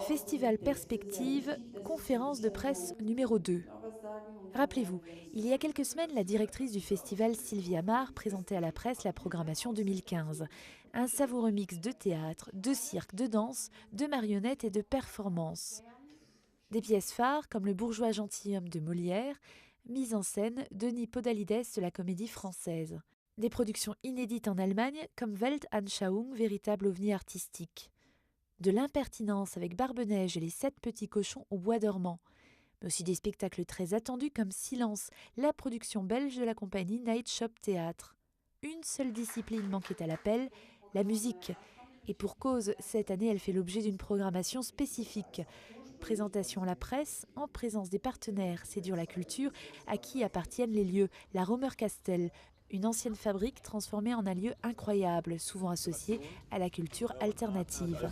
Festival Perspective, conférence de presse numéro 2. Rappelez-vous, il y a quelques semaines, la directrice du festival, Sylvie Amar, présentait à la presse la programmation 2015. Un savoureux mix de théâtre, de cirque, de danse, de marionnettes et de performances. Des pièces phares comme Le bourgeois gentilhomme de Molière, mise en scène Denis Podalides de la Comédie Française. Des productions inédites en Allemagne comme Weltanschauung, véritable ovni artistique. De l'impertinence avec Barbe-Neige et les 7 petits cochons au bois dormant. Mais aussi des spectacles très attendus comme Silence, la production belge de la compagnie Night Shop Théâtre. Une seule discipline manquait à l'appel, la musique. Et pour cause, cette année, elle fait l'objet d'une programmation spécifique. Présentation à la presse, en présence des partenaires Séduire la culture, à qui appartiennent les lieux, la Romerkastel, une ancienne fabrique transformée en un lieu incroyable, souvent associé à la culture alternative.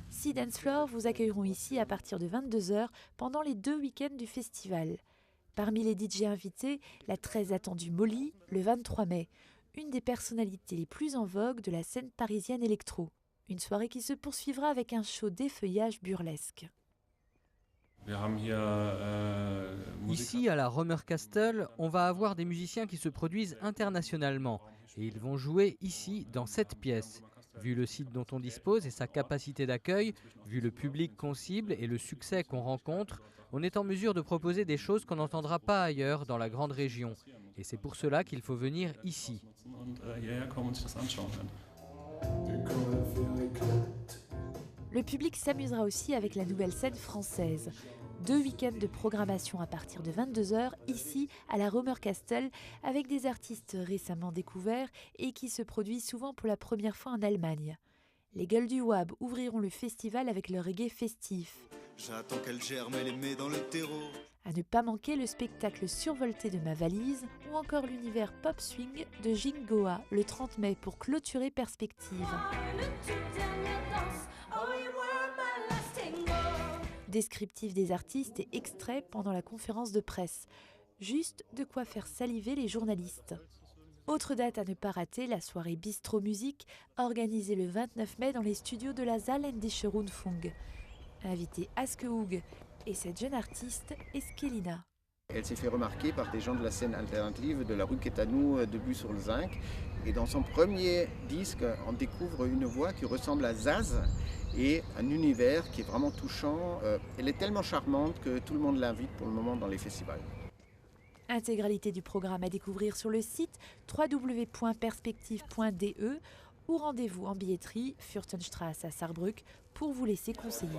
Sea Dance Floor vous accueilleront ici à partir de 22h pendant les 2 week-ends du festival. Parmi les DJ invités, la très attendue Molly, le 23 mai, une des personnalités les plus en vogue de la scène parisienne électro. Une soirée qui se poursuivra avec un show d'effeuillage burlesque. Ici, à la Romerkastel, on va avoir des musiciens qui se produisent internationalement. Et ils vont jouer ici, dans cette pièce. Vu le site dont on dispose et sa capacité d'accueil, vu le public qu'on cible et le succès qu'on rencontre, on est en mesure de proposer des choses qu'on n'entendra pas ailleurs dans la grande région. Et c'est pour cela qu'il faut venir ici. Le public s'amusera aussi avec la nouvelle scène française. 2 week-ends de programmation à partir de 22h, ici, à la Romerkastel, avec des artistes récemment découverts et qui se produisent souvent pour la première fois en Allemagne. Les Gueules du Wab ouvriront le festival avec leur reggae festif. J'attends qu'elle germe et les met dans le terreau. À ne pas manquer le spectacle Survolté de ma valise ou encore l'univers pop swing de Jingoa le 30 mai pour clôturer Perspective. Descriptif des artistes et extraits pendant la conférence de presse. Juste de quoi faire saliver les journalistes. Autre date à ne pas rater, la soirée Bistro Musique, organisée le 29 mai dans les studios de la Saarländische Rundfunk. Invité Aske Hoog et cette jeune artiste, Eskelina. Elle s'est fait remarquer par des gens de la scène alternative de la rue Quétanou de Buis-sur-le-Zinc. Et dans son premier disque, on découvre une voix qui ressemble à Zaz et un univers qui est vraiment touchant. Elle est tellement charmante que tout le monde l'invite pour le moment dans les festivals. Intégralité du programme à découvrir sur le site www.perspective.de ou rendez-vous en billetterie Fürstenstraße à Saarbrück pour vous laisser conseiller.